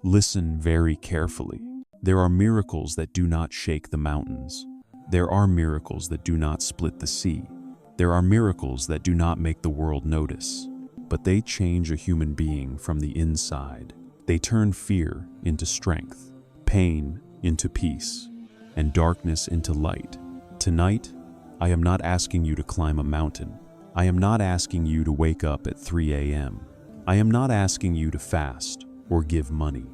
Listen very carefully. There are miracles that do not shake the mountains. There are miracles that do not split the sea. There are miracles that do not make the world notice, but they change a human being from the inside. They turn fear into strength, pain into peace, and darkness into light. Tonight, I am not asking you to climb a mountain. I am not asking you to wake up at 3 a.m. I am not asking you to fast or give money.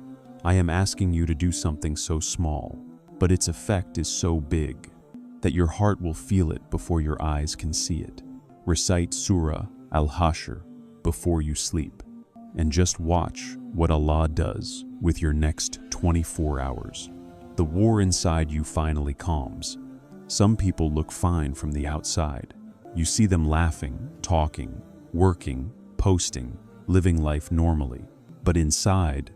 I am asking you to do something so small, but its effect is so big that your heart will feel it before your eyes can see it. Recite Surah Al-Hashr before you sleep, and just watch what Allah does with your next 24 hours. The war inside you finally calms. Some people look fine from the outside. You see them laughing, talking, working, posting, living life normally. But inside,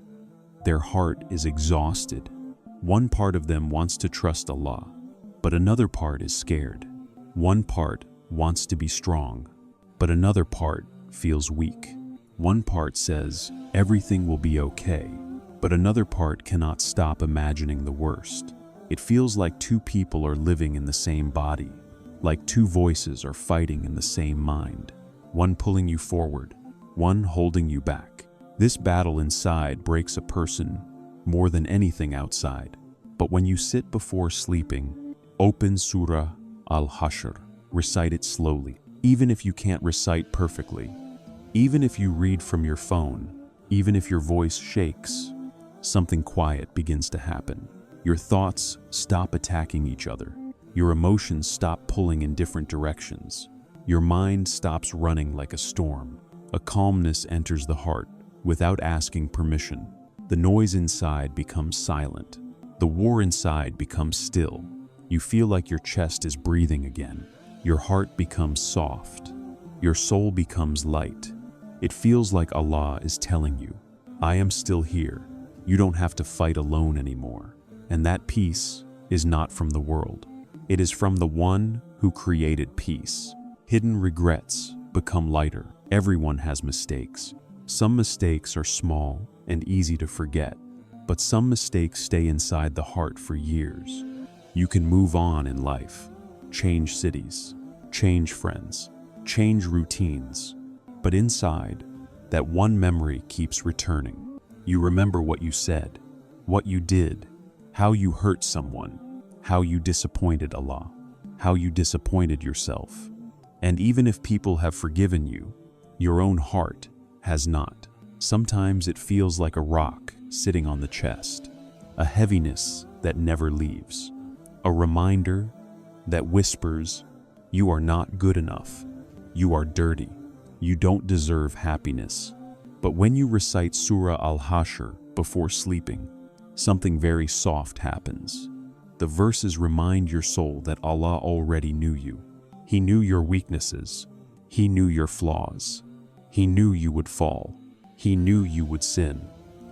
their heart is exhausted. One part of them wants to trust Allah, but another part is scared. One part wants to be strong, but another part feels weak. One part says everything will be okay, but another part cannot stop imagining the worst. It feels like two people are living in the same body, like two voices are fighting in the same mind, one pulling you forward, one holding you back. This battle inside breaks a person more than anything outside. But when you sit before sleeping, open Surah Al-Hashr, recite it slowly. Even if you can't recite perfectly, even if you read from your phone, even if your voice shakes, something quiet begins to happen. Your thoughts stop attacking each other. Your emotions stop pulling in different directions. Your mind stops running like a storm. A calmness enters the heart without asking permission. The noise inside becomes silent. The war inside becomes still. You feel like your chest is breathing again. Your heart becomes soft. Your soul becomes light. It feels like Allah is telling you, I am still here. You don't have to fight alone anymore. And that peace is not from the world. It is from the one who created peace. Hidden regrets become lighter. Everyone has mistakes. Some mistakes are small and easy to forget, but some mistakes stay inside the heart for years. You can move on in life, change cities, change friends, change routines, but inside, that one memory keeps returning. You remember what you said, what you did, how you hurt someone, how you disappointed Allah, how you disappointed yourself. And even if people have forgiven you, your own heart has not. Sometimes it feels like a rock sitting on the chest, a heaviness that never leaves, a reminder that whispers, you are not good enough, you are dirty, you don't deserve happiness. But when you recite Surah Al-Hashr before sleeping, something very soft happens. The verses remind your soul that Allah already knew you. He knew your weaknesses. He knew your flaws. He knew you would fall. He knew you would sin.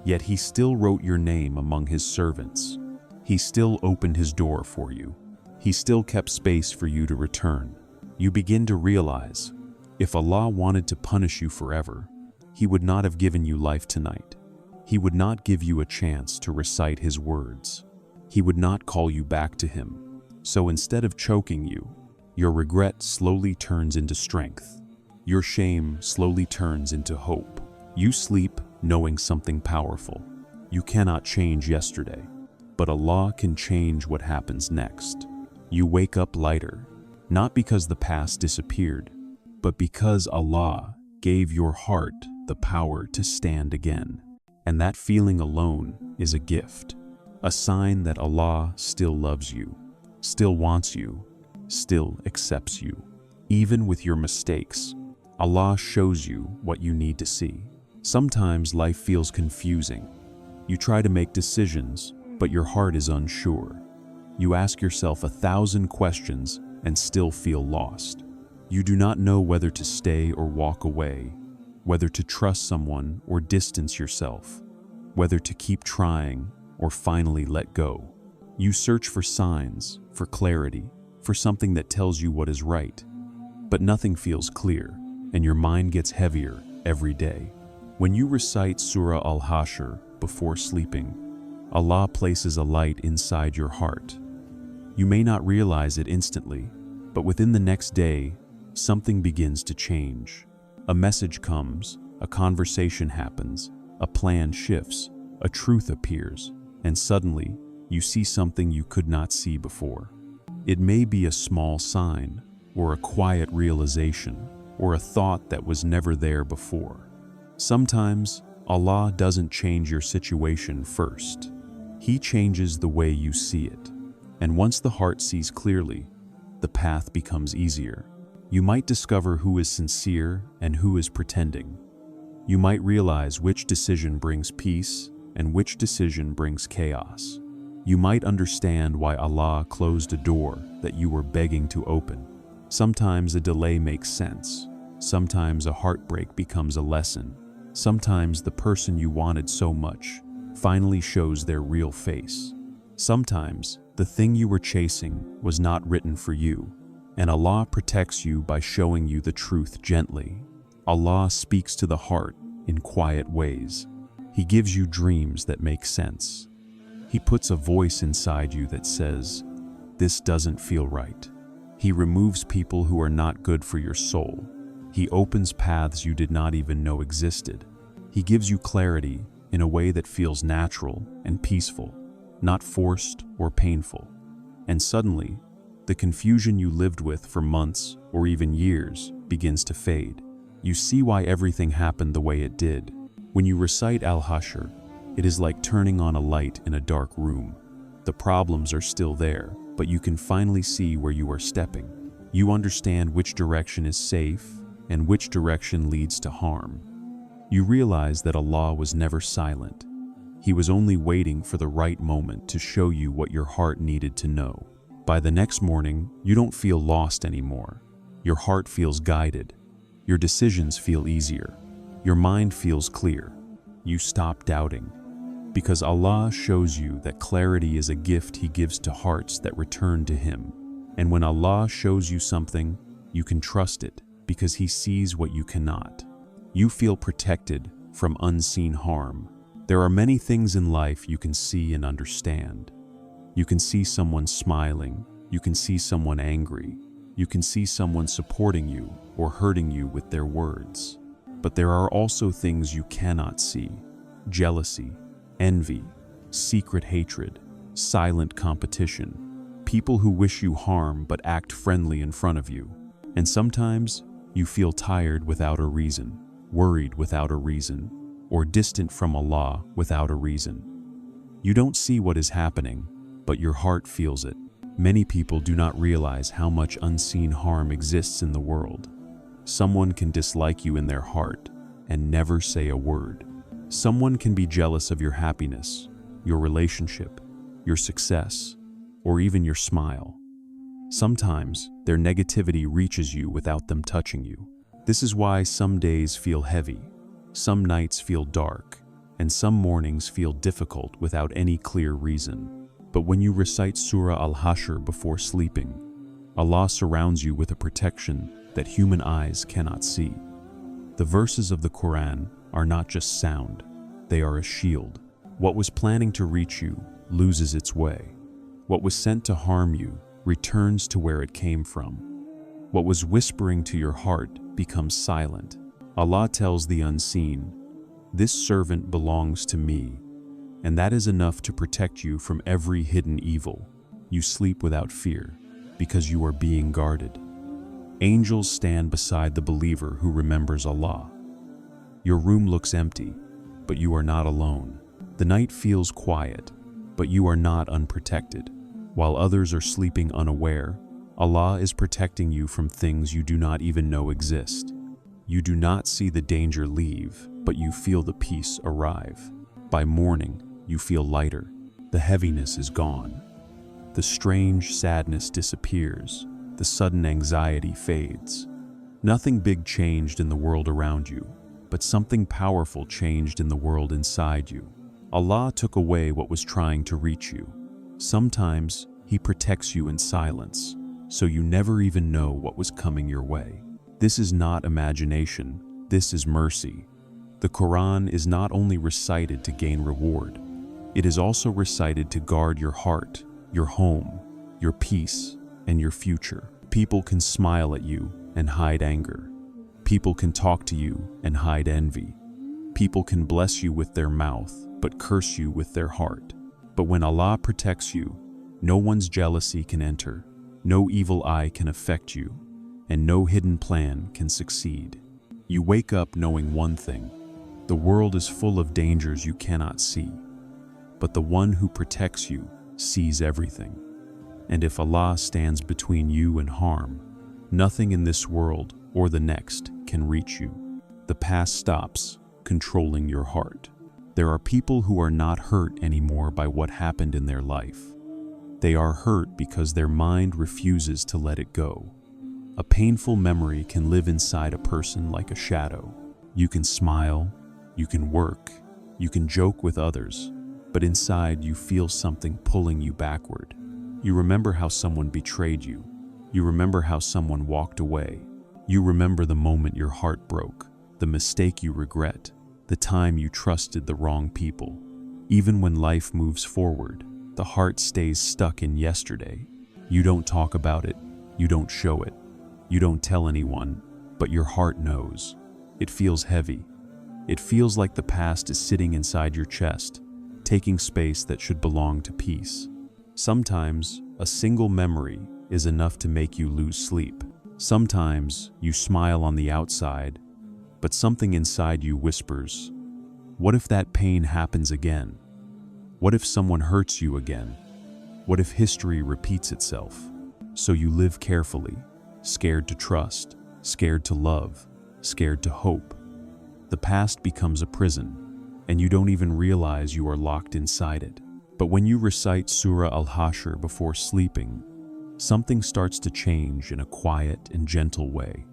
Yet He still wrote your name among His servants. He still opened His door for you. He still kept space for you to return. You begin to realize, if Allah wanted to punish you forever, He would not have given you life tonight. He would not give you a chance to recite His words. He would not call you back to Him. So instead of choking you, your regret slowly turns into strength. Your shame slowly turns into hope. You sleep knowing something powerful. You cannot change yesterday, but Allah can change what happens next. You wake up lighter, not because the past disappeared, but because Allah gave your heart the power to stand again. And that feeling alone is a gift, a sign that Allah still loves you, still wants you, still accepts you. Even with your mistakes, Allah shows you what you need to see. Sometimes life feels confusing. You try to make decisions, but your heart is unsure. You ask yourself 1,000 questions and still feel lost. You do not know whether to stay or walk away, whether to trust someone or distance yourself, whether to keep trying or finally let go. You search for signs, for clarity, for something that tells you what is right, but nothing feels clear, and your mind gets heavier every day. When you recite Surah Al-Hashr before sleeping, Allah places a light inside your heart. You may not realize it instantly, but within the next day, something begins to change. A message comes, a conversation happens, a plan shifts, a truth appears, and suddenly, you see something you could not see before. It may be a small sign, or a quiet realization, or a thought that was never there before. Sometimes, Allah doesn't change your situation first. He changes the way you see it. And once the heart sees clearly, the path becomes easier. You might discover who is sincere and who is pretending. You might realize which decision brings peace and which decision brings chaos. You might understand why Allah closed a door that you were begging to open. Sometimes a delay makes sense. Sometimes a heartbreak becomes a lesson. Sometimes the person you wanted so much finally shows their real face. Sometimes the thing you were chasing was not written for you, and Allah protects you by showing you the truth gently. Allah speaks to the heart in quiet ways. He gives you dreams that make sense. He puts a voice inside you that says, "This doesn't feel right." He removes people who are not good for your soul. He opens paths you did not even know existed. He gives you clarity in a way that feels natural and peaceful, not forced or painful. And suddenly, the confusion you lived with for months or even years begins to fade. You see why everything happened the way it did. When you recite Al-Hashr, it is like turning on a light in a dark room. The problems are still there, but you can finally see where you are stepping. You understand which direction is safe and which direction leads to harm. You realize that Allah was never silent. He was only waiting for the right moment to show you what your heart needed to know. By the next morning, you don't feel lost anymore. Your heart feels guided. Your decisions feel easier. Your mind feels clear. You stop doubting. Because Allah shows you that clarity is a gift He gives to hearts that return to Him. And when Allah shows you something, you can trust it because He sees what you cannot. You feel protected from unseen harm. There are many things in life you can see and understand. You can see someone smiling. You can see someone angry. You can see someone supporting you or hurting you with their words. But there are also things you cannot see: jealousy, envy, secret hatred, silent competition, people who wish you harm but act friendly in front of you. And sometimes you feel tired without a reason, worried without a reason, or distant from Allah without a reason. You don't see what is happening, but your heart feels it. Many people do not realize how much unseen harm exists in the world. Someone can dislike you in their heart and never say a word. Someone can be jealous of your happiness, your relationship, your success, or even your smile. Sometimes their negativity reaches you without them touching you. This is why some days feel heavy, some nights feel dark, and some mornings feel difficult without any clear reason. But when you recite Surah Al-Hashr before sleeping, Allah surrounds you with a protection that human eyes cannot see. The verses of the Qur'an are not just sound, they are a shield. What was planning to reach you loses its way. What was sent to harm you returns to where it came from. What was whispering to your heart becomes silent. Allah tells the unseen, "This servant belongs to me," and that is enough to protect you from every hidden evil. You sleep without fear because you are being guarded. Angels stand beside the believer who remembers Allah. Your room looks empty, but you are not alone. The night feels quiet, but you are not unprotected. While others are sleeping unaware, Allah is protecting you from things you do not even know exist. You do not see the danger leave, but you feel the peace arrive. By morning, you feel lighter. The heaviness is gone. The strange sadness disappears. The sudden anxiety fades. Nothing big changed in the world around you, but something powerful changed in the world inside you. Allah took away what was trying to reach you. Sometimes He protects you in silence, so you never even know what was coming your way. This is not imagination, this is mercy. The Qur'an is not only recited to gain reward, it is also recited to guard your heart, your home, your peace, and your future. People can smile at you and hide anger. People can talk to you and hide envy. People can bless you with their mouth, but curse you with their heart. But when Allah protects you, no one's jealousy can enter, no evil eye can affect you, and no hidden plan can succeed. You wake up knowing one thing: the world is full of dangers you cannot see, but the one who protects you sees everything. And if Allah stands between you and harm, nothing in this world or the next can reach you. The past stops controlling your heart. There are people who are not hurt anymore by what happened in their life. They are hurt because their mind refuses to let it go. A painful memory can live inside a person like a shadow. You can smile, you can work, you can joke with others, but inside you feel something pulling you backward. You remember how someone betrayed you. You remember how someone walked away. You remember the moment your heart broke, the mistake you regret, the time you trusted the wrong people. Even when life moves forward, the heart stays stuck in yesterday. You don't talk about it, you don't show it, you don't tell anyone, but your heart knows. It feels heavy. It feels like the past is sitting inside your chest, taking space that should belong to peace. Sometimes, a single memory is enough to make you lose sleep. Sometimes, you smile on the outside, but something inside you whispers, what if that pain happens again? What if someone hurts you again? What if history repeats itself? So you live carefully, scared to trust, scared to love, scared to hope. The past becomes a prison, and you don't even realize you are locked inside it. But when you recite Surah Al-Hashr before sleeping, something starts to change in a quiet and gentle way.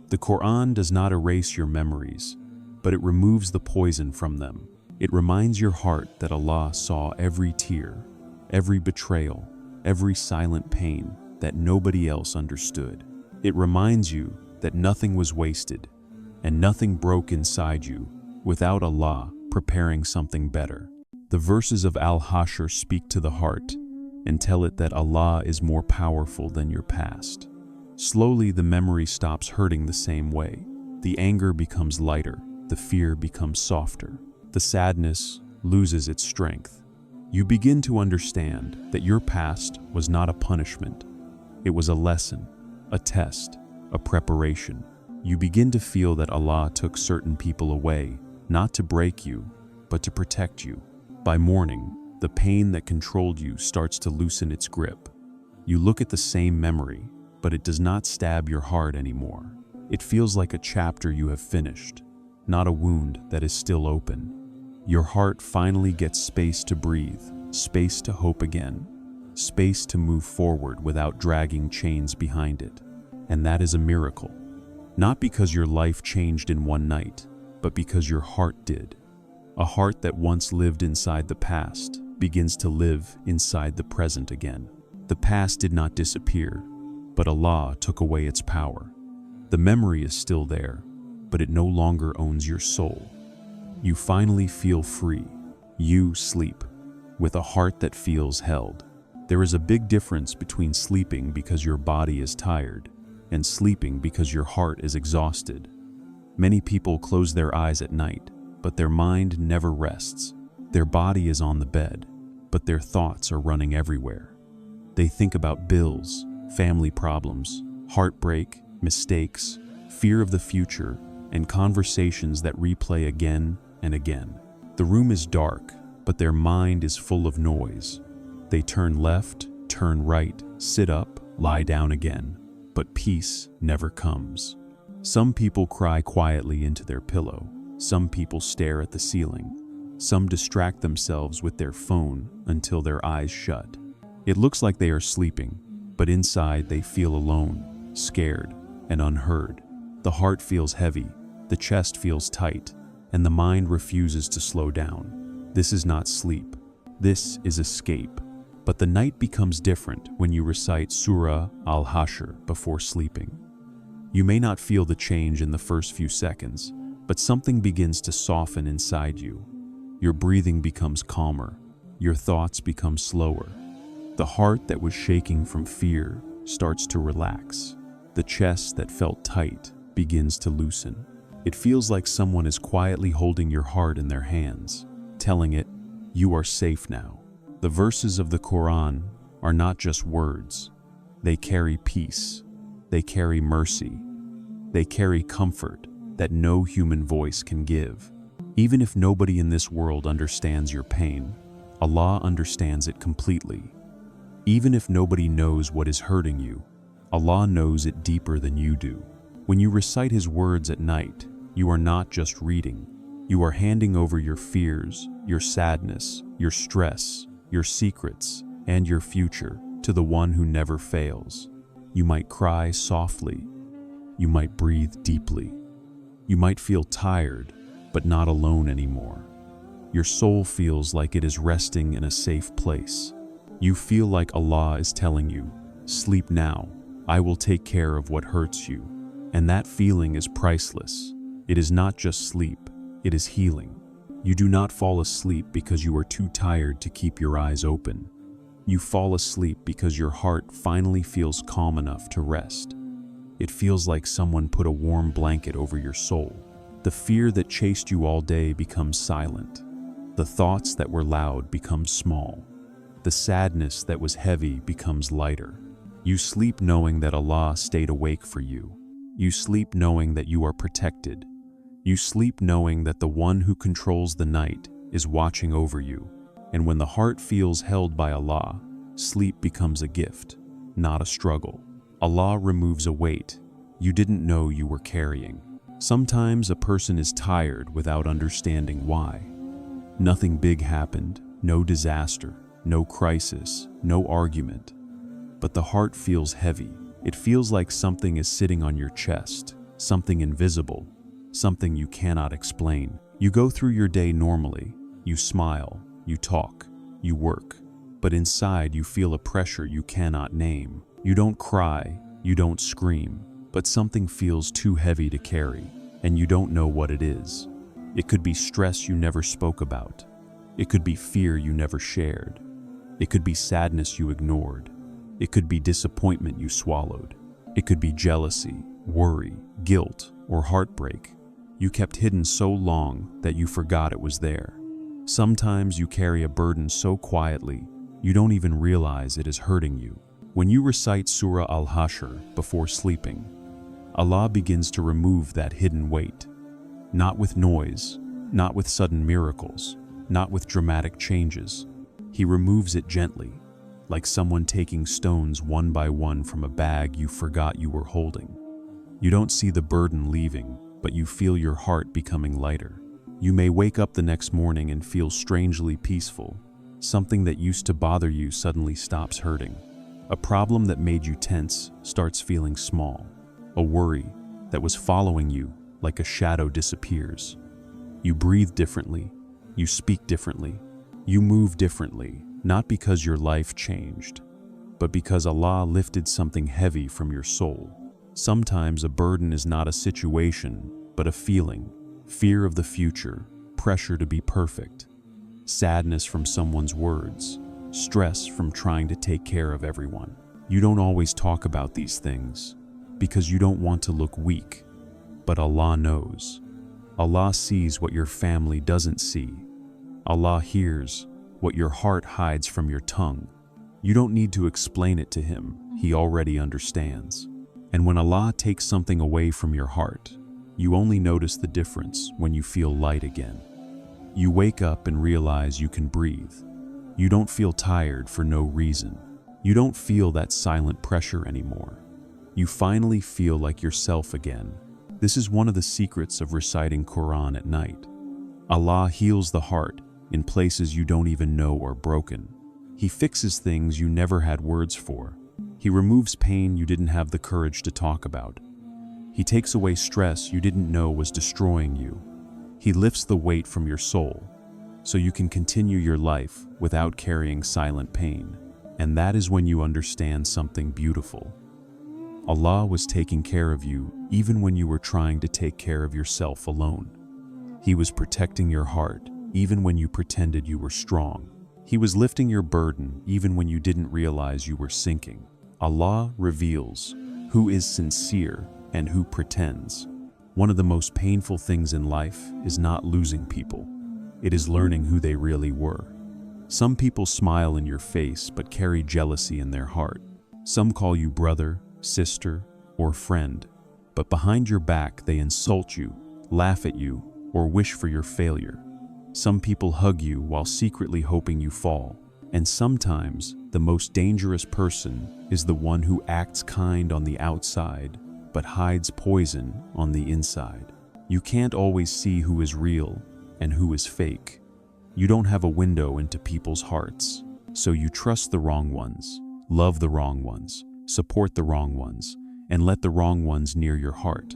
The Qur'an does not erase your memories, but it removes the poison from them. It reminds your heart that Allah saw every tear, every betrayal, every silent pain that nobody else understood. It reminds you that nothing was wasted and nothing broke inside you without Allah preparing something better. The verses of Al-Hashr speak to the heart and tell it that Allah is more powerful than your past. Slowly, the memory stops hurting the same way. The anger becomes lighter, the fear becomes softer, the sadness loses its strength. You begin to understand that your past was not a punishment. It was a lesson, a test, a preparation. You begin to feel that Allah took certain people away, not to break you, but to protect you. By morning, the pain that controlled you starts to loosen its grip. You look at the same memory, but it does not stab your heart anymore. It feels like a chapter you have finished, not a wound that is still open. Your heart finally gets space to breathe, space to hope again, space to move forward without dragging chains behind it. And that is a miracle. Not because your life changed in one night, but because your heart did. A heart that once lived inside the past begins to live inside the present again. The past did not disappear, but Allah took away its power. The memory is still there, but it no longer owns your soul. You finally feel free. You sleep with a heart that feels held. There is a big difference between sleeping because your body is tired and sleeping because your heart is exhausted. Many people close their eyes at night, but their mind never rests. Their body is on the bed, but their thoughts are running everywhere. They think about bills, family problems, heartbreak, mistakes, fear of the future, and conversations that replay again and again. The room is dark, but their mind is full of noise. They turn left, turn right, sit up, lie down again, but peace never comes. Some people cry quietly into their pillow. Some people stare at the ceiling. Some distract themselves with their phone until their eyes shut. It looks like they are sleeping, but inside they feel alone, scared, and unheard. The heart feels heavy, the chest feels tight, and the mind refuses to slow down. This is not sleep. This is escape. But the night becomes different when you recite Surah Al-Hashr before sleeping. You may not feel the change in the first few seconds, but something begins to soften inside you. Your breathing becomes calmer. Your thoughts become slower. The heart that was shaking from fear starts to relax. The chest that felt tight begins to loosen. It feels like someone is quietly holding your heart in their hands, telling it, "You are safe now." The verses of the Qur'an are not just words. They carry peace. They carry mercy. They carry comfort that no human voice can give. Even if nobody in this world understands your pain, Allah understands it completely. Even if nobody knows what is hurting you, Allah knows it deeper than you do. When you recite His words at night, you are not just reading. You are handing over your fears, your sadness, your stress, your secrets, and your future to the one who never fails. You might cry softly. You might breathe deeply. You might feel tired, but not alone anymore. Your soul feels like it is resting in a safe place. You feel like Allah is telling you, "Sleep now. I will take care of what hurts you." And that feeling is priceless. It is not just sleep, it is healing. You do not fall asleep because you are too tired to keep your eyes open. You fall asleep because your heart finally feels calm enough to rest. It feels like someone put a warm blanket over your soul. The fear that chased you all day becomes silent. The thoughts that were loud become small. The sadness that was heavy becomes lighter. You sleep knowing that Allah stayed awake for you. You sleep knowing that you are protected. You sleep knowing that the one who controls the night is watching over you. And when the heart feels held by Allah, sleep becomes a gift, not a struggle. Allah removes a weight you didn't know you were carrying. Sometimes a person is tired without understanding why. Nothing big happened, no disaster, no crisis, no argument. But the heart feels heavy. It feels like something is sitting on your chest, something invisible, something you cannot explain. You go through your day normally. You smile, you talk, you work. But inside you feel a pressure you cannot name. You don't cry, you don't scream, but something feels too heavy to carry, and you don't know what it is. It could be stress you never spoke about. It could be fear you never shared. It could be sadness you ignored. It could be disappointment you swallowed. It could be jealousy, worry, guilt, or heartbreak you kept hidden so long that you forgot it was there. Sometimes you carry a burden so quietly you don't even realize it is hurting you. When you recite Surah Al-Hashr before sleeping, Allah begins to remove that hidden weight. Not with noise, not with sudden miracles, not with dramatic changes. He removes it gently, like someone taking stones one by one from a bag you forgot you were holding. You don't see the burden leaving, but you feel your heart becoming lighter. You may wake up the next morning and feel strangely peaceful. Something that used to bother you suddenly stops hurting. A problem that made you tense starts feeling small. A worry that was following you like a shadow disappears. You breathe differently. You speak differently. You move differently, not because your life changed, but because Allah lifted something heavy from your soul. Sometimes a burden is not a situation, but a feeling. Fear of the future, pressure to be perfect, sadness from someone's words, stress from trying to take care of everyone. You don't always talk about these things because you don't want to look weak, but Allah knows. Allah sees what your family doesn't see. Allah hears what your heart hides from your tongue. You don't need to explain it to Him. He already understands. And when Allah takes something away from your heart, you only notice the difference when you feel light again. You wake up and realize you can breathe. You don't feel tired for no reason. You don't feel that silent pressure anymore. You finally feel like yourself again. This is one of the secrets of reciting Qur'an at night. Allah heals the heart in places you don't even know are broken. He fixes things you never had words for. He removes pain you didn't have the courage to talk about. He takes away stress you didn't know was destroying you. He lifts the weight from your soul so you can continue your life without carrying silent pain. And that is when you understand something beautiful. Allah was taking care of you even when you were trying to take care of yourself alone. He was protecting your heart even when you pretended you were strong. He was lifting your burden even when you didn't realize you were sinking. Allah reveals who is sincere and who pretends. One of the most painful things in life is not losing people. It is learning who they really were. Some people smile in your face but carry jealousy in their heart. Some call you brother, sister, or friend, but behind your back they insult you, laugh at you, or wish for your failure. Some people hug you while secretly hoping you fall. And sometimes the most dangerous person is the one who acts kind on the outside but hides poison on the inside. You can't always see who is real and who is fake. You don't have a window into people's hearts, so you trust the wrong ones, love the wrong ones, support the wrong ones, and let the wrong ones near your heart.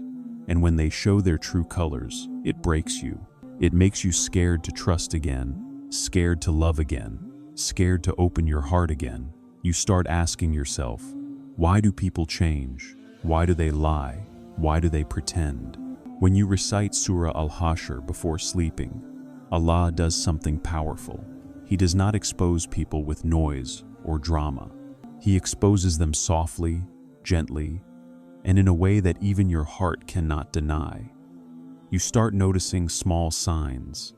And when they show their true colors, it breaks you. It makes you scared to trust again, scared to love again, scared to open your heart again. You start asking yourself, why do people change? Why do they lie? Why do they pretend? When you recite Surah Al-Hashr before sleeping, Allah does something powerful. He does not expose people with noise or drama. He exposes them softly, gently, and in a way that even your heart cannot deny. You start noticing small signs.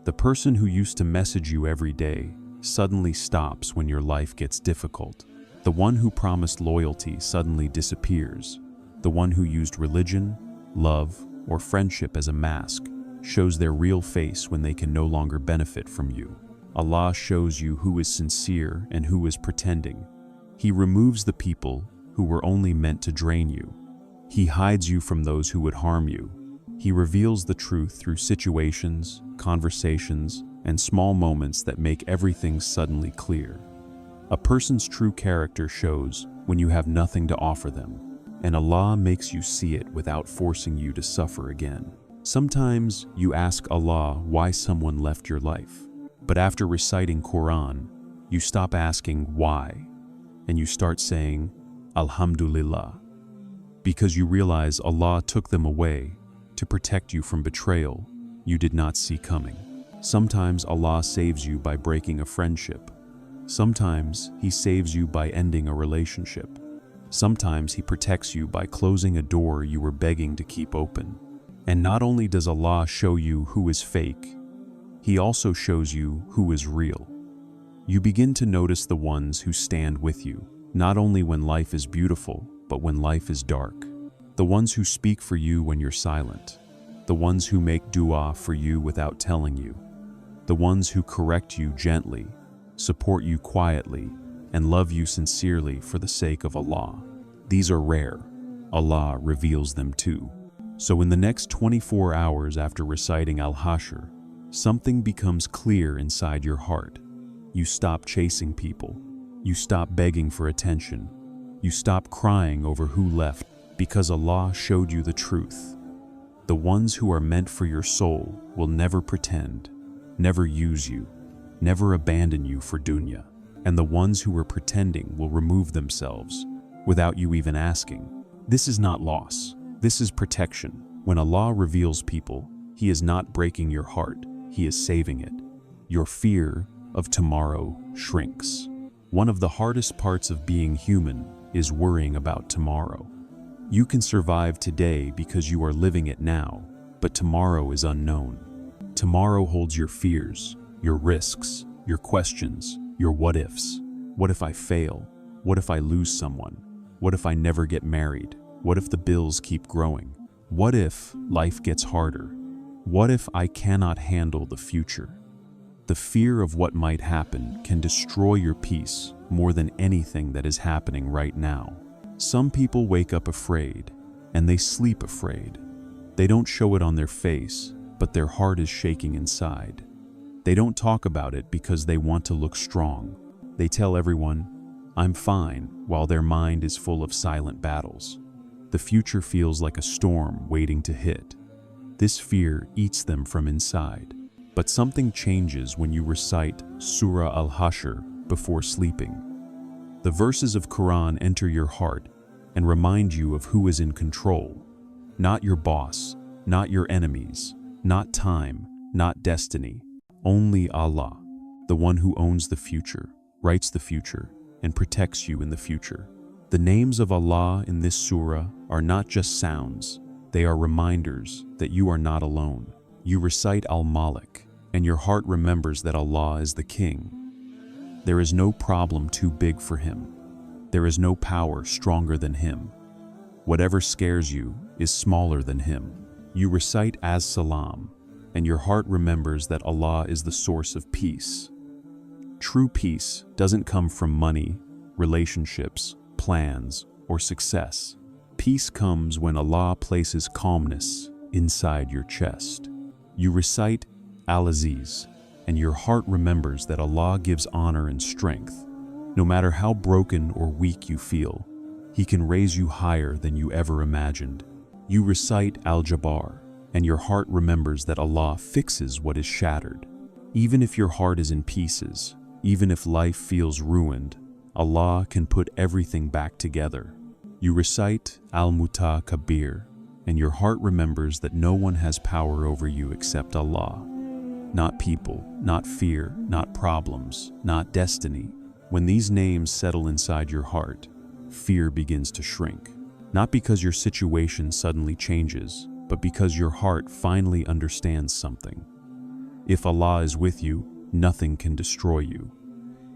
The person who used to message you every day suddenly stops when your life gets difficult. The one who promised loyalty suddenly disappears. The one who used religion, love, or friendship as a mask shows their real face when they can no longer benefit from you. Allah shows you who is sincere and who is pretending. He removes the people who were only meant to drain you. He hides you from those who would harm you. He reveals the truth through situations, conversations, and small moments that make everything suddenly clear. A person's true character shows when you have nothing to offer them, and Allah makes you see it without forcing you to suffer again. Sometimes you ask Allah why someone left your life, but after reciting Qur'an, you stop asking why, and you start saying, Alhamdulillah, because you realize Allah took them away to protect you from betrayal you did not see coming. Sometimes Allah saves you by breaking a friendship. Sometimes He saves you by ending a relationship. Sometimes He protects you by closing a door you were begging to keep open. And not only does Allah show you who is fake, He also shows you who is real. You begin to notice the ones who stand with you, not only when life is beautiful, but when life is dark. The ones who speak for you when you're silent. The ones who make dua for you without telling you. The ones who correct you gently, support you quietly, and love you sincerely for the sake of Allah. These are rare. Allah reveals them too. So in the next 24 hours after reciting Al-Hashr, something becomes clear inside your heart. You stop chasing people. You stop begging for attention. You stop crying over who left, because Allah showed you the truth. The ones who are meant for your soul will never pretend, never use you, never abandon you for dunya. And the ones who are pretending will remove themselves without you even asking. This is not loss. This is protection. When Allah reveals people, He is not breaking your heart. He is saving it. Your fear of tomorrow shrinks. One of the hardest parts of being human is worrying about tomorrow. You can survive today because you are living it now, but tomorrow is unknown. Tomorrow holds your fears, your risks, your questions, your what-ifs. What if I fail? What if I lose someone? What if I never get married? What if the bills keep growing? What if life gets harder? What if I cannot handle the future? The fear of what might happen can destroy your peace more than anything that is happening right now. Some people wake up afraid, and they sleep afraid. They don't show it on their face, but their heart is shaking inside. They don't talk about it because they want to look strong. They tell everyone, "I'm fine," while their mind is full of silent battles. The future feels like a storm waiting to hit. This fear eats them from inside. But something changes when you recite Surah Al-Hashr before sleeping. The verses of Qur'an enter your heart, and remind you of who is in control. Not your boss, not your enemies, not time, not destiny. Only Allah, the one who owns the future, writes the future, and protects you in the future. The names of Allah in this surah are not just sounds, they are reminders that you are not alone. You recite Al-Malik, and your heart remembers that Allah is the King. There is no problem too big for Him. There is no power stronger than Him. Whatever scares you is smaller than Him. You recite As-Salam, and your heart remembers that Allah is the source of peace. True peace doesn't come from money, relationships, plans, or success. Peace comes when Allah places calmness inside your chest. You recite Al-Aziz, and your heart remembers that Allah gives honor and strength. No matter how broken or weak you feel, He can raise you higher than you ever imagined. You recite Al-Jabbar, and your heart remembers that Allah fixes what is shattered. Even if your heart is in pieces, even if life feels ruined, Allah can put everything back together. You recite Al-Mutakabir, and your heart remembers that no one has power over you except Allah. Not people, not fear, not problems, not destiny. When these names settle inside your heart, fear begins to shrink. Not because your situation suddenly changes, but because your heart finally understands something. If Allah is with you, nothing can destroy you.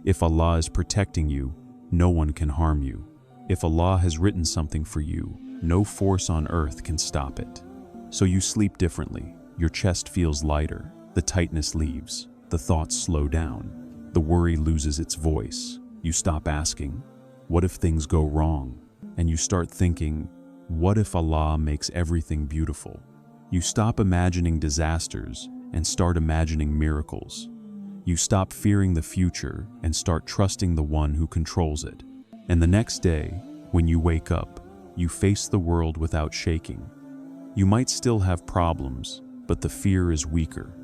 If Allah is protecting you, no one can harm you. If Allah has written something for you, no force on earth can stop it. So you sleep differently. Your chest feels lighter. The tightness leaves. The thoughts slow down. The worry loses its voice. You stop asking, what if things go wrong? And you start thinking, what if Allah makes everything beautiful? You stop imagining disasters and start imagining miracles. You stop fearing the future and start trusting the one who controls it. And the next day, when you wake up, you face the world without shaking. You might still have problems, but the fear is weaker.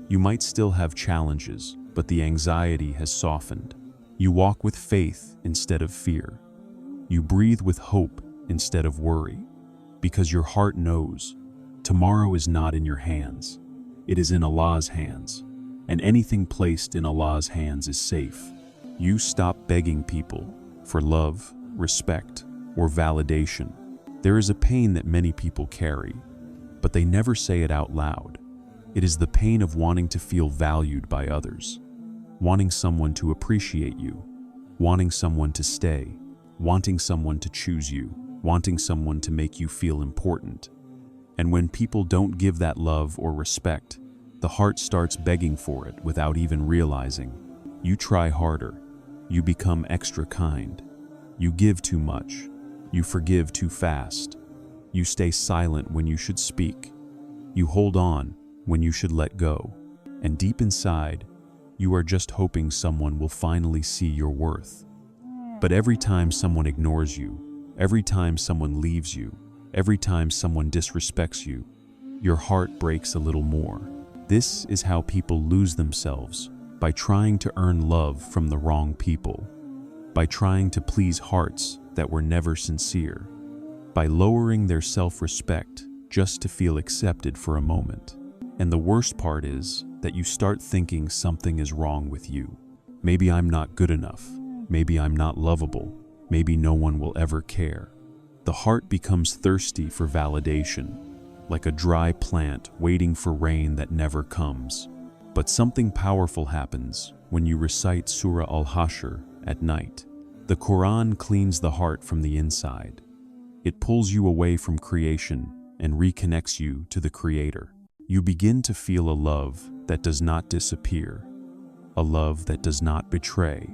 You might still have challenges, but the anxiety has softened. You walk with faith instead of fear. You breathe with hope instead of worry, because your heart knows tomorrow is not in your hands. It is in Allah's hands, and anything placed in Allah's hands is safe. You stop begging people for love, respect, or validation. There is a pain that many people carry, but they never say it out loud. It is the pain of wanting to feel valued by others, wanting someone to appreciate you, wanting someone to stay, wanting someone to choose you, wanting someone to make you feel important. And when people don't give that love or respect, the heart starts begging for it without even realizing. You try harder. You become extra kind. You give too much. You forgive too fast. You stay silent when you should speak. You hold on when you should let go. And deep inside, you are just hoping someone will finally see your worth. But every time someone ignores you, every time someone leaves you, every time someone disrespects you, your heart breaks a little more. This is how people lose themselves, by trying to earn love from the wrong people, by trying to please hearts that were never sincere, by lowering their self-respect just to feel accepted for a moment. And the worst part is that you start thinking something is wrong with you. Maybe I'm not good enough. Maybe I'm not lovable. Maybe no one will ever care. The heart becomes thirsty for validation, like a dry plant waiting for rain that never comes. But something powerful happens when you recite Surah Al-Hashr at night. The Qur'an cleans the heart from the inside. It pulls you away from creation and reconnects you to the Creator. You begin to feel a love that does not disappear, a love that does not betray,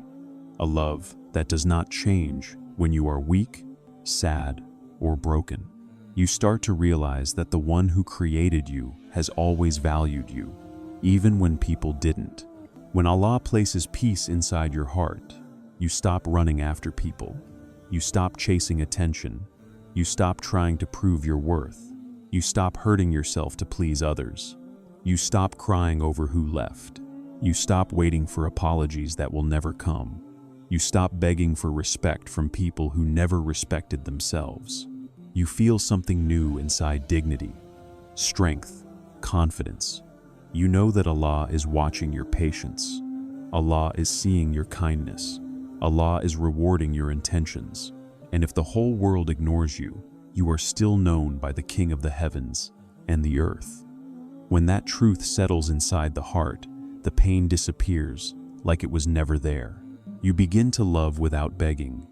a love that does not change when you are weak, sad, or broken. You start to realize that the one who created you has always valued you, even when people didn't. When Allah places peace inside your heart, you stop running after people. You stop chasing attention. You stop trying to prove your worth. You stop hurting yourself to please others. You stop crying over who left. You stop waiting for apologies that will never come. You stop begging for respect from people who never respected themselves. You feel something new inside: dignity, strength, confidence. You know that Allah is watching your patience. Allah is seeing your kindness. Allah is rewarding your intentions. And if the whole world ignores you, you are still known by the King of the heavens and the earth. When that truth settles inside the heart, the pain disappears like it was never there. You begin to love without begging.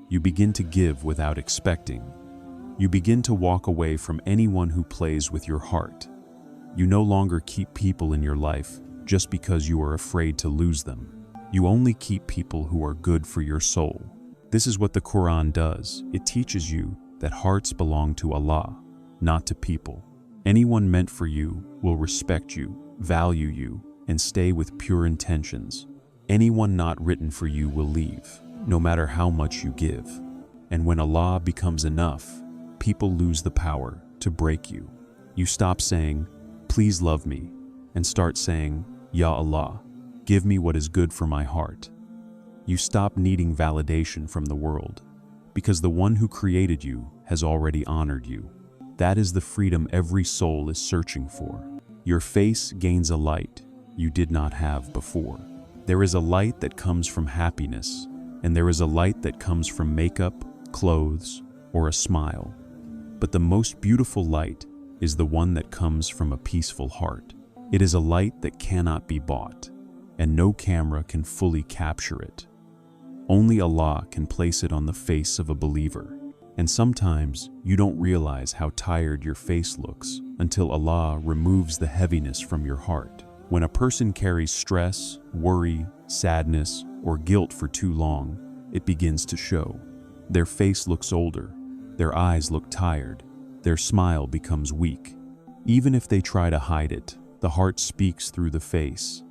You begin to give without expecting. You begin to walk away from anyone who plays with your heart. You no longer keep people in your life just because you are afraid to lose them. You only keep people who are good for your soul. This is what the Qur'an does. It teaches you that hearts belong to Allah, not to people. Anyone meant for you will respect you, value you, and stay with pure intentions. Anyone not written for you will leave, no matter how much you give. And when Allah becomes enough, people lose the power to break you. You stop saying, "Please love me," and start saying, "Ya Allah, give me what is good for my heart." You stop needing validation from the world, because the one who created you has already honored you. That is the freedom every soul is searching for. Your face gains a light you did not have before. There is a light that comes from happiness, and there is a light that comes from makeup, clothes, or a smile. But the most beautiful light is the one that comes from a peaceful heart. It is a light that cannot be bought, and no camera can fully capture it. Only Allah can place it on the face of a believer. And sometimes you don't realize how tired your face looks until Allah removes the heaviness from your heart. When a person carries stress, worry, sadness, or guilt for too long, it begins to show. Their face looks older, their eyes look tired, their smile becomes weak. Even if they try to hide it, the heart speaks through the face.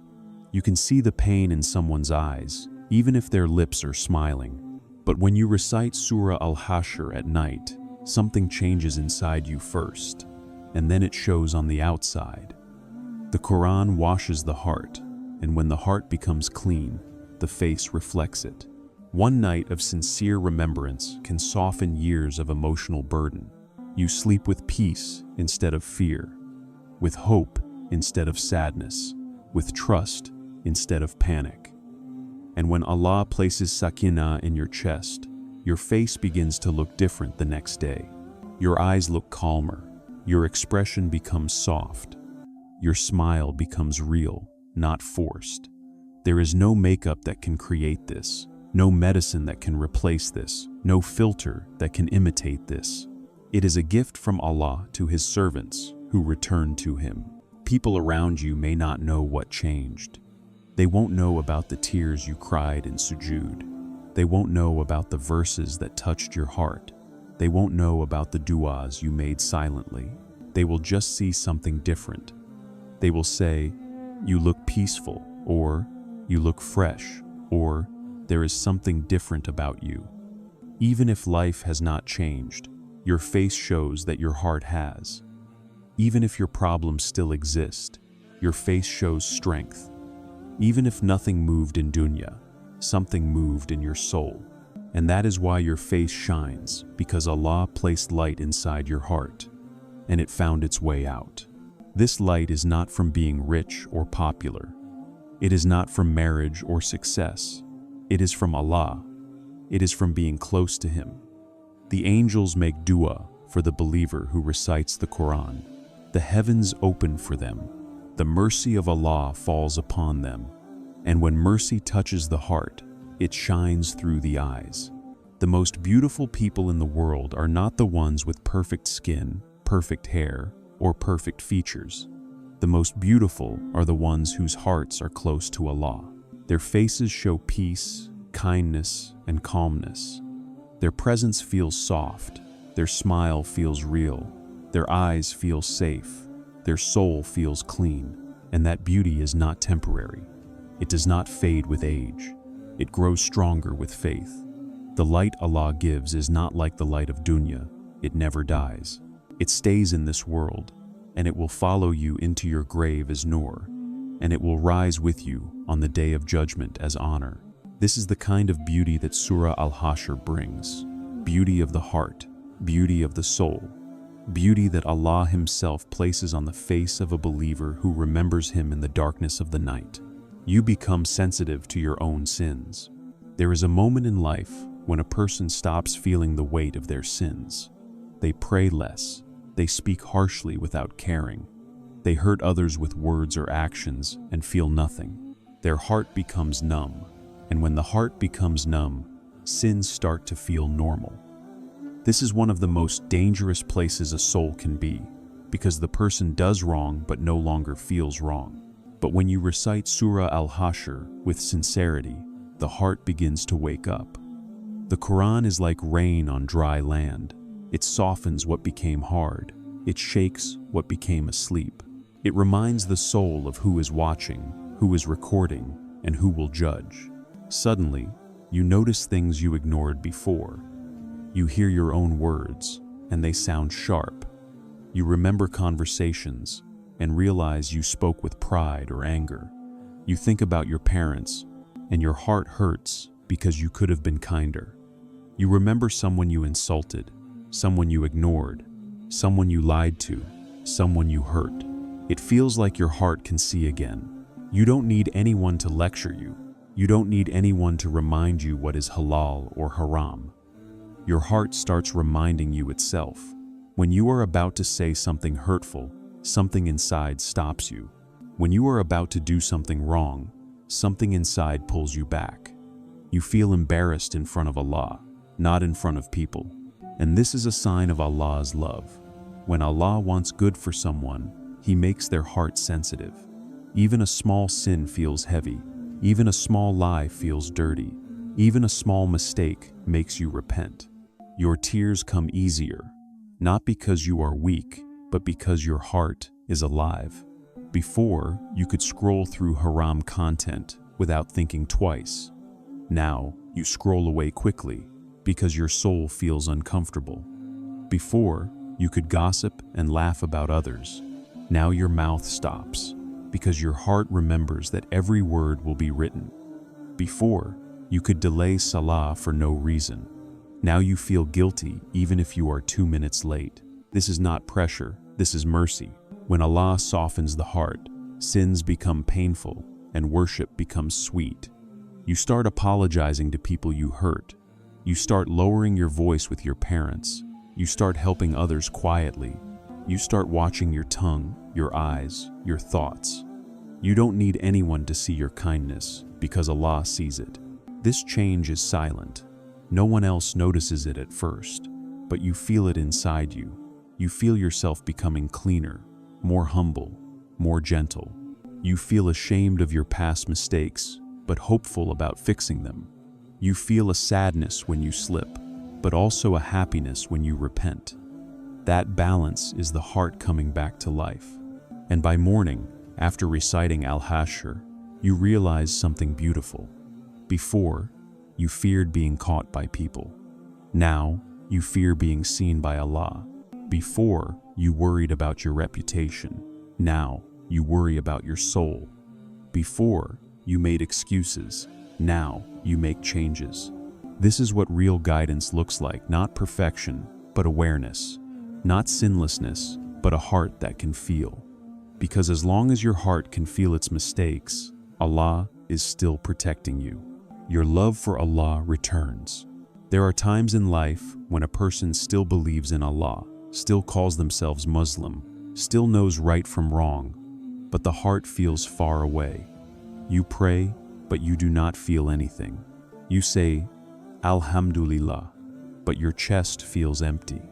You can see the pain in someone's eyes, even if their lips are smiling. But when you recite Surah Al-Hashr at night, something changes inside you first, and then it shows on the outside. The Qur'an washes the heart, and when the heart becomes clean, the face reflects it. One night of sincere remembrance can soften years of emotional burden. You sleep with peace instead of fear, with hope instead of sadness, with trust instead of panic. And when Allah places sakinah in your chest, your face begins to look different the next day. Your eyes look calmer, your expression becomes soft, your smile becomes real, not forced. There is no makeup that can create this, no medicine that can replace this, no filter that can imitate this. It is a gift from Allah to His servants who return to Him. People around you may not know what changed. They won't know about the tears you cried in sujood. They won't know about the verses that touched your heart. They won't know about the du'as you made silently. They will just see something different. They will say, "You look peaceful," or "You look fresh," or "There is something different about you." Even if life has not changed, your face shows that your heart has. Even if your problems still exist, your face shows strength. Even if nothing moved in dunya, something moved in your soul. And that is why your face shines, because Allah placed light inside your heart, and it found its way out. This light is not from being rich or popular. It is not from marriage or success. It is from Allah. It is from being close to Him. The angels make dua for the believer who recites the Qur'an. The heavens open for them. The mercy of Allah falls upon them, and when mercy touches the heart, it shines through the eyes. The most beautiful people in the world are not the ones with perfect skin, perfect hair, or perfect features. The most beautiful are the ones whose hearts are close to Allah. Their faces show peace, kindness, and calmness. Their presence feels soft, their smile feels real, their eyes feel safe. Their soul feels clean, and that beauty is not temporary. It does not fade with age. It grows stronger with faith. The light Allah gives is not like the light of dunya. It never dies. It stays in this world, and it will follow you into your grave as nur, and it will rise with you on the day of judgment as honor. This is the kind of beauty that Surah Al-Hashr brings. Beauty of the heart, beauty of the soul, beauty that Allah Himself places on the face of a believer who remembers Him in the darkness of the night. You become sensitive to your own sins. There is a moment in life when a person stops feeling the weight of their sins. They pray less, they speak harshly without caring. They hurt others with words or actions and feel nothing. Their heart becomes numb, and when the heart becomes numb, sins start to feel normal. This is one of the most dangerous places a soul can be, because the person does wrong but no longer feels wrong. But when you recite Surah Al-Hashr with sincerity, the heart begins to wake up. The Qur'an is like rain on dry land. It softens what became hard. It shakes what became asleep. It reminds the soul of who is watching, who is recording, and who will judge. Suddenly, you notice things you ignored before. You hear your own words, and they sound sharp. You remember conversations, and realize you spoke with pride or anger. You think about your parents, and your heart hurts because you could have been kinder. You remember someone you insulted, someone you ignored, someone you lied to, someone you hurt. It feels like your heart can see again. You don't need anyone to lecture you. You don't need anyone to remind you what is halal or haram. Your heart starts reminding you itself. When you are about to say something hurtful, something inside stops you. When you are about to do something wrong, something inside pulls you back. You feel embarrassed in front of Allah, not in front of people. And this is a sign of Allah's love. When Allah wants good for someone, He makes their heart sensitive. Even a small sin feels heavy. Even a small lie feels dirty. Even a small mistake makes you repent. Your tears come easier, not because you are weak, but because your heart is alive. Before, you could scroll through haram content without thinking twice. Now, you scroll away quickly because your soul feels uncomfortable. Before, you could gossip and laugh about others. Now your mouth stops because your heart remembers that every word will be written. Before, you could delay salah for no reason. Now you feel guilty even if you are 2 minutes late. This is not pressure, this is mercy. When Allah softens the heart, sins become painful and worship becomes sweet. You start apologizing to people you hurt. You start lowering your voice with your parents. You start helping others quietly. You start watching your tongue, your eyes, your thoughts. You don't need anyone to see your kindness because Allah sees it. This change is silent. No one else notices it at first, but you feel it inside you. You feel yourself becoming cleaner, more humble, more gentle. You feel ashamed of your past mistakes, but hopeful about fixing them. You feel a sadness when you slip, but also a happiness when you repent. That balance is the heart coming back to life. And by morning, after reciting Al-Hashr, you realize something beautiful. Before, you feared being caught by people. Now, you fear being seen by Allah. Before, you worried about your reputation. Now, you worry about your soul. Before, you made excuses. Now, you make changes. This is what real guidance looks like, not perfection, but awareness. Not sinlessness, but a heart that can feel. Because as long as your heart can feel its mistakes, Allah is still protecting you. Your love for Allah returns. There are times in life when a person still believes in Allah, still calls themselves Muslim, still knows right from wrong, but the heart feels far away. You pray, but you do not feel anything. You say, Alhamdulillah, but your chest feels empty.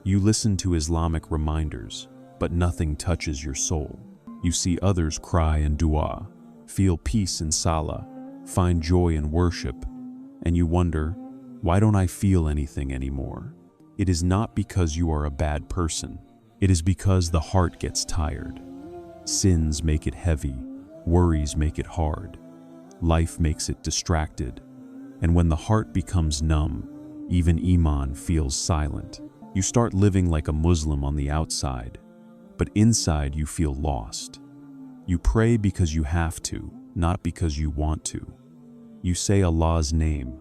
You listen to Islamic reminders, but nothing touches your soul. You see others cry in dua, feel peace in salah, find joy in worship, and you wonder, why don't I feel anything anymore? It is not because you are a bad person. It is because the heart gets tired. Sins make it heavy, worries make it hard, life makes it distracted, and when the heart becomes numb, even Iman feels silent. You start living like a Muslim on the outside, but inside you feel lost. You pray because you have to, not because you want to. You say Allah's name,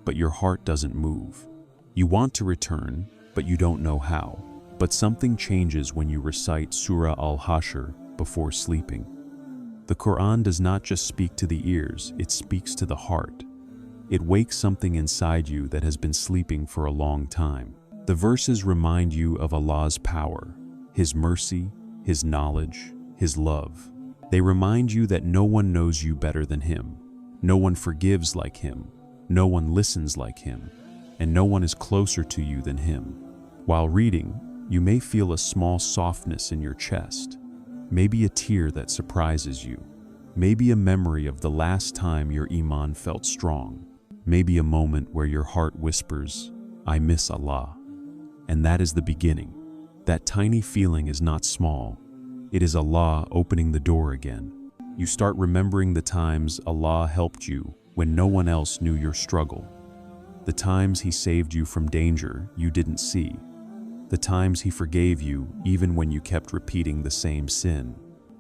but your heart doesn't move. You want to return, but you don't know how. But something changes when you recite Surah Al-Hashr before sleeping. The Qur'an does not just speak to the ears, it speaks to the heart. It wakes something inside you that has been sleeping for a long time. The verses remind you of Allah's power, His mercy, His knowledge, His love. They remind you that no one knows you better than Him. No one forgives like Him. No one listens like Him. And no one is closer to you than Him. While reading, you may feel a small softness in your chest. Maybe a tear that surprises you. Maybe a memory of the last time your iman felt strong. Maybe a moment where your heart whispers, "I miss Allah." And that is the beginning. That tiny feeling is not small. It is Allah opening the door again. You start remembering the times Allah helped you when no one else knew your struggle. The times He saved you from danger you didn't see. The times He forgave you even when you kept repeating the same sin.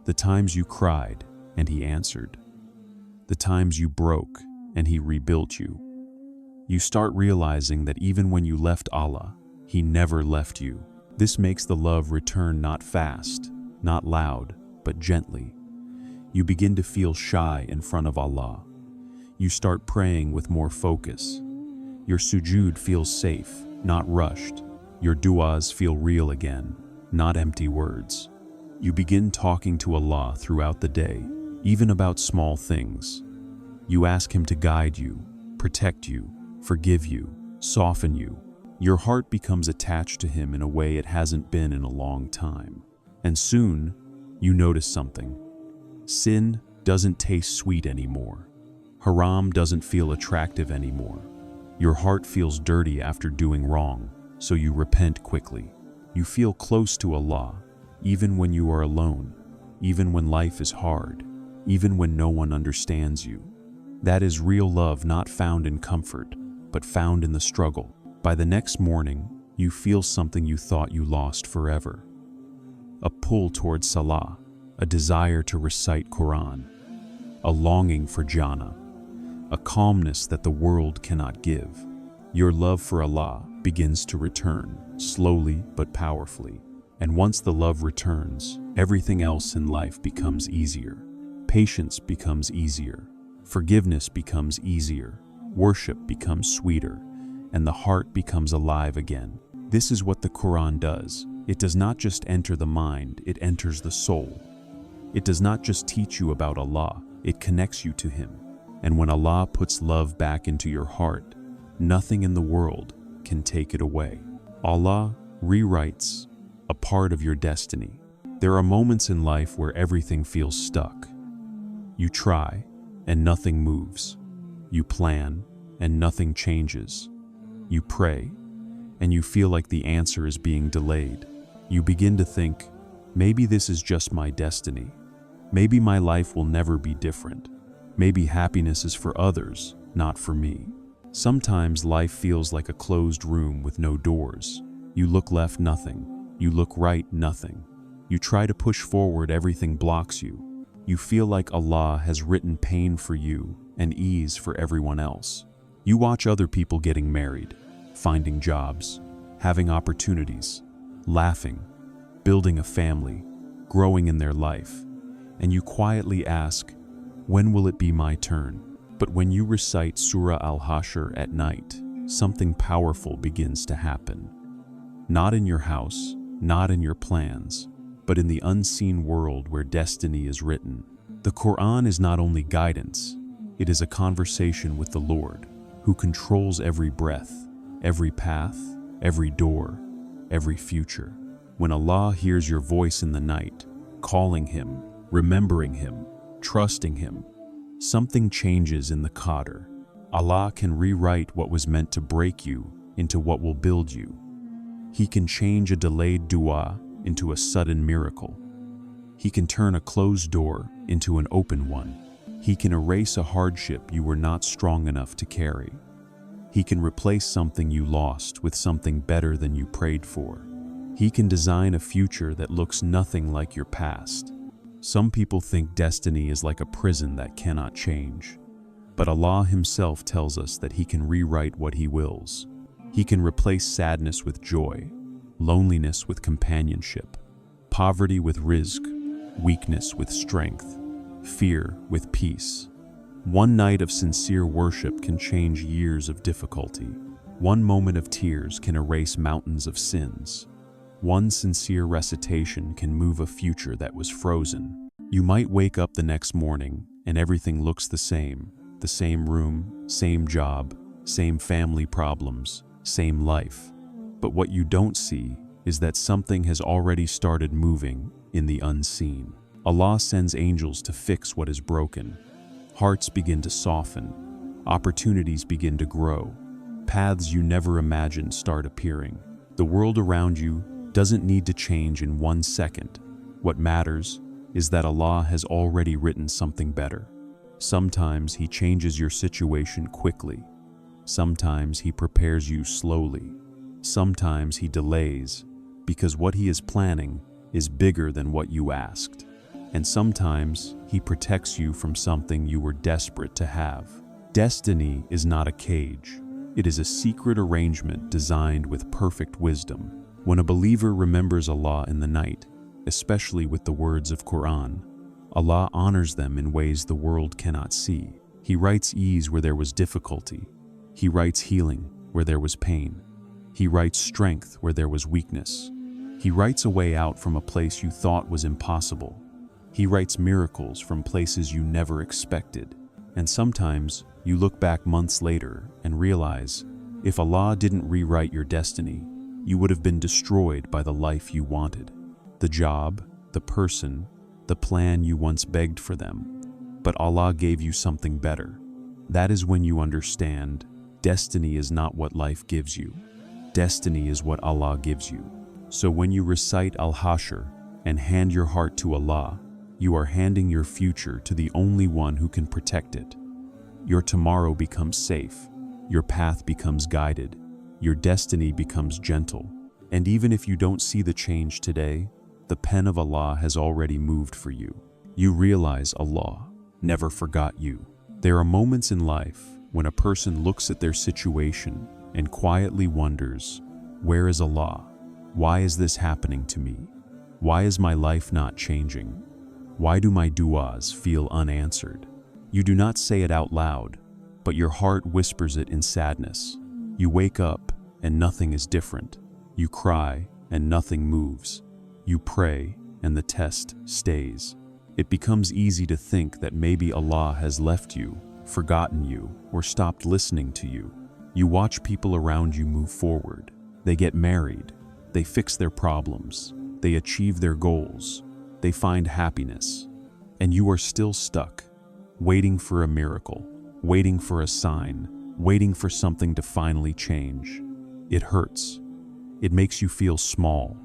The times you cried and He answered. The times you broke and He rebuilt you. You start realizing that even when you left Allah, He never left you. This makes the love return not fast, not loud, but gently. You begin to feel shy in front of Allah. You start praying with more focus. Your sujood feels safe, not rushed. Your du'as feel real again, not empty words. You begin talking to Allah throughout the day, even about small things. You ask Him to guide you, protect you, forgive you, soften you. Your heart becomes attached to Him in a way it hasn't been in a long time. And soon, you notice something. Sin doesn't taste sweet anymore. Haram doesn't feel attractive anymore. Your heart feels dirty after doing wrong, so you repent quickly. You feel close to Allah, even when you are alone, even when life is hard, even when no one understands you. That is real love, not found in comfort, but found in the struggle. By the next morning, you feel something you thought you lost forever. A pull towards Salah, a desire to recite Qur'an, a longing for Jannah, a calmness that the world cannot give. Your love for Allah begins to return, slowly but powerfully. And once the love returns, everything else in life becomes easier. Patience becomes easier. Forgiveness becomes easier. Worship becomes sweeter. And the heart becomes alive again. This is what the Qur'an does. It does not just enter the mind, it enters the soul. It does not just teach you about Allah, it connects you to Him. And when Allah puts love back into your heart, nothing in the world can take it away. Allah rewrites a part of your destiny. There are moments in life where everything feels stuck. You try, and nothing moves. You plan, and nothing changes. You pray, and you feel like the answer is being delayed. You begin to think, maybe this is just my destiny. Maybe my life will never be different. Maybe happiness is for others, not for me. Sometimes life feels like a closed room with no doors. You look left, nothing. You look right, nothing. You try to push forward, everything blocks you. You feel like Allah has written pain for you and ease for everyone else. You watch other people getting married, finding jobs, having opportunities, laughing, building a family, growing in their life, and you quietly ask, when will it be my turn? But when you recite Surah Al-Hashr at night, something powerful begins to happen. Not in your house, not in your plans, but in the unseen world where destiny is written. The Qur'an is not only guidance, it is a conversation with the Lord, who controls every breath, every path, every door, every future. When Allah hears your voice in the night, calling Him, remembering Him, trusting Him, something changes in the qadr. Allah can rewrite what was meant to break you into what will build you. He can change a delayed dua into a sudden miracle. He can turn a closed door into an open one. He can erase a hardship you were not strong enough to carry. He can replace something you lost with something better than you prayed for. He can design a future that looks nothing like your past. Some people think destiny is like a prison that cannot change. But Allah Himself tells us that He can rewrite what He wills. He can replace sadness with joy, loneliness with companionship, poverty with rizq, weakness with strength, fear with peace. One night of sincere worship can change years of difficulty. One moment of tears can erase mountains of sins. One sincere recitation can move a future that was frozen. You might wake up the next morning and everything looks the same room, same job, same family problems, same life. But what you don't see is that something has already started moving in the unseen. Allah sends angels to fix what is broken. Hearts begin to soften. Opportunities begin to grow. Paths you never imagined start appearing. The world around you doesn't need to change in 1 second. What matters is that Allah has already written something better. Sometimes He changes your situation quickly. Sometimes He prepares you slowly. Sometimes He delays because what He is planning is bigger than what you asked. And sometimes He protects you from something you were desperate to have. Destiny is not a cage. It is a secret arrangement designed with perfect wisdom. When a believer remembers Allah in the night, especially with the words of Qur'an, Allah honors them in ways the world cannot see. He writes ease where there was difficulty. He writes healing where there was pain. He writes strength where there was weakness. He writes a way out from a place you thought was impossible. He writes miracles from places you never expected. And sometimes you look back months later and realize, if Allah didn't rewrite your destiny, you would have been destroyed by the life you wanted. The job, the person, the plan you once begged for them. But Allah gave you something better. That is when you understand, destiny is not what life gives you. Destiny is what Allah gives you. So when you recite Al-Hashr and hand your heart to Allah, you are handing your future to the only one who can protect it. Your tomorrow becomes safe. Your path becomes guided. Your destiny becomes gentle. And even if you don't see the change today, the pen of Allah has already moved for you. You realize Allah never forgot you. There are moments in life when a person looks at their situation and quietly wonders, where is Allah? Why is this happening to me? Why is my life not changing? Why do my du'as feel unanswered? You do not say it out loud, but your heart whispers it in sadness. You wake up and nothing is different. You cry and nothing moves. You pray and the test stays. It becomes easy to think that maybe Allah has left you, forgotten you, or stopped listening to you. You watch people around you move forward. They get married. They fix their problems. They achieve their goals. They find happiness. And you are still stuck, waiting for a miracle, waiting for a sign, waiting for something to finally change. It hurts. It makes you feel small.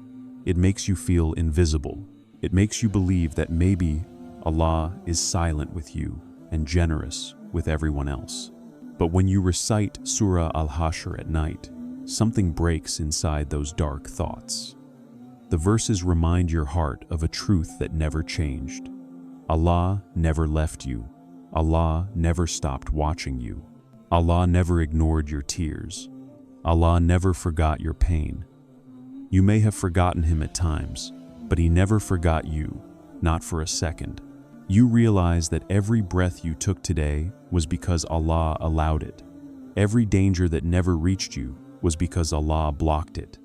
It makes you feel invisible. It makes you believe that maybe Allah is silent with you and generous with everyone else. But when you recite Surah Al-Hashr at night, something breaks inside those dark thoughts. The verses remind your heart of a truth that never changed. Allah never left you. Allah never stopped watching you. Allah never ignored your tears. Allah never forgot your pain. You may have forgotten Him at times, but He never forgot you, not for a second. You realize that every breath you took today was because Allah allowed it. Every danger that never reached you was because Allah blocked it.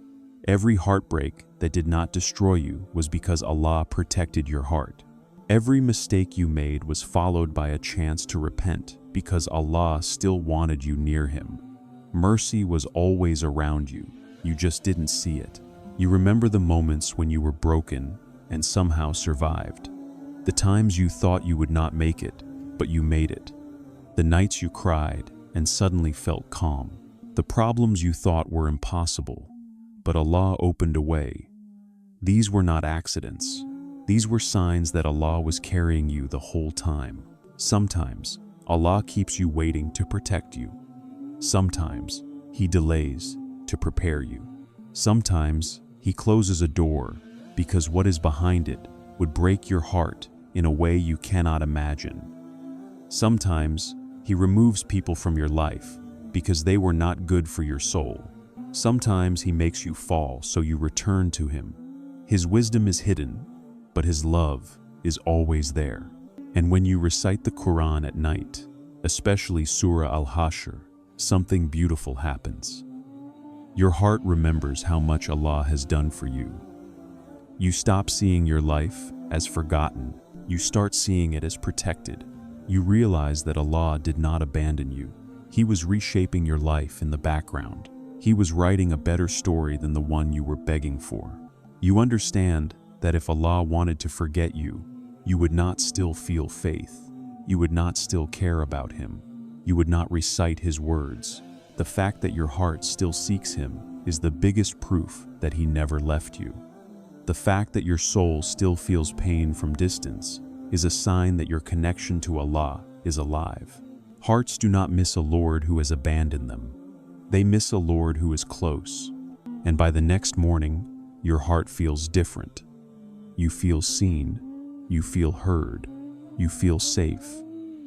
Every heartbreak that did not destroy you was because Allah protected your heart. Every mistake you made was followed by a chance to repent because Allah still wanted you near Him. Mercy was always around you. You just didn't see it. You remember the moments when you were broken and somehow survived. The times you thought you would not make it, but you made it. The nights you cried and suddenly felt calm. The problems you thought were impossible, but Allah opened a way. These were not accidents. These were signs that Allah was carrying you the whole time. Sometimes, Allah keeps you waiting to protect you. Sometimes, He delays to prepare you. Sometimes, He closes a door because what is behind it would break your heart in a way you cannot imagine. Sometimes, He removes people from your life because they were not good for your soul. Sometimes He makes you fall so you return to Him. His wisdom is hidden, but His love is always there. And when you recite the Qur'an at night, especially Surah Al-Hashr, something beautiful happens. Your heart remembers how much Allah has done for you. You stop seeing your life as forgotten. You start seeing it as protected. You realize that Allah did not abandon you. He was reshaping your life in the background. He was writing a better story than the one you were begging for. You understand that if Allah wanted to forget you, you would not still feel faith. You would not still care about Him. You would not recite His words. The fact that your heart still seeks Him is the biggest proof that He never left you. The fact that your soul still feels pain from distance is a sign that your connection to Allah is alive. Hearts do not miss a Lord who has abandoned them. They miss a Lord who is close. And by the next morning, your heart feels different. You feel seen. You feel heard. You feel safe.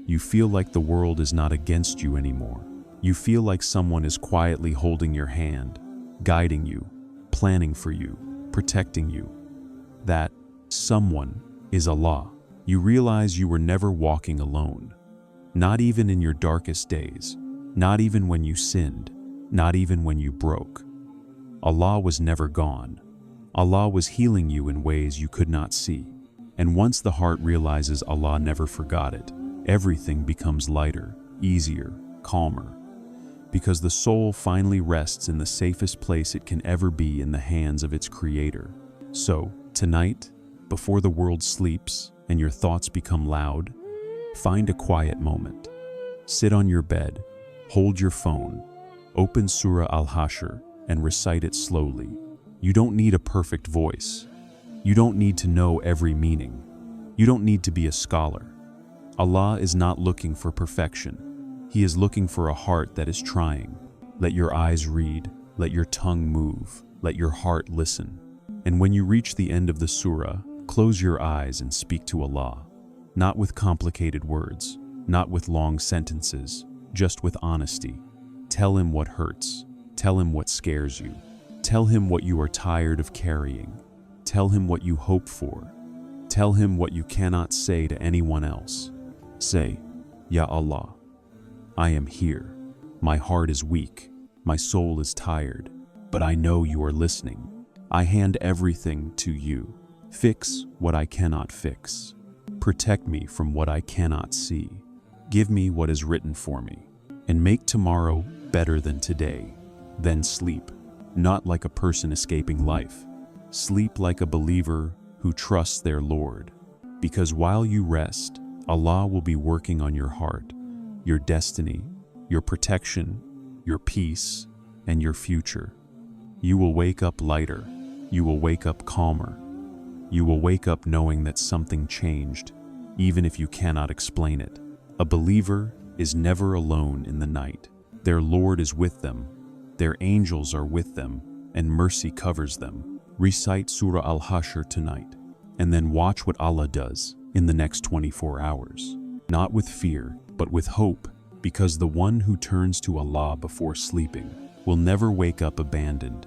You feel like the world is not against you anymore. You feel like someone is quietly holding your hand, guiding you, planning for you, protecting you. That someone is Allah. You realize you were never walking alone. Not even in your darkest days. Not even when you sinned. Not even when you broke. Allah was never gone. Allah was healing you in ways you could not see. And once the heart realizes Allah never forgot it, everything becomes lighter, easier, calmer. Because the soul finally rests in the safest place it can ever be, in the hands of its Creator. So, tonight, before the world sleeps and your thoughts become loud, find a quiet moment. Sit on your bed, hold your phone, open Surah Al-Hashr and recite it slowly. You don't need a perfect voice. You don't need to know every meaning. You don't need to be a scholar. Allah is not looking for perfection. He is looking for a heart that is trying. Let your eyes read, let your tongue move, let your heart listen. And when you reach the end of the surah, close your eyes and speak to Allah. Not with complicated words, not with long sentences, just with honesty. Tell Him what hurts. Tell Him what scares you. Tell Him what you are tired of carrying. Tell Him what you hope for. Tell Him what you cannot say to anyone else. Say, Ya Allah, I am here. My heart is weak. My soul is tired. But I know you are listening. I hand everything to you. Fix what I cannot fix. Protect me from what I cannot see. Give me what is written for me. And make tomorrow better than today. Then sleep, not like a person escaping life. Sleep like a believer who trusts their Lord. Because while you rest, Allah will be working on your heart, your destiny, your protection, your peace, and your future. You will wake up lighter. You will wake up calmer. You will wake up knowing that something changed, even if you cannot explain it. A believer is never alone in the night. Their Lord is with them. Their angels are with them, and mercy covers them. Recite Surah Al-Hashr tonight, and then watch what Allah does in the next 24 hours. Not with fear, but with hope, because the one who turns to Allah before sleeping will never wake up abandoned.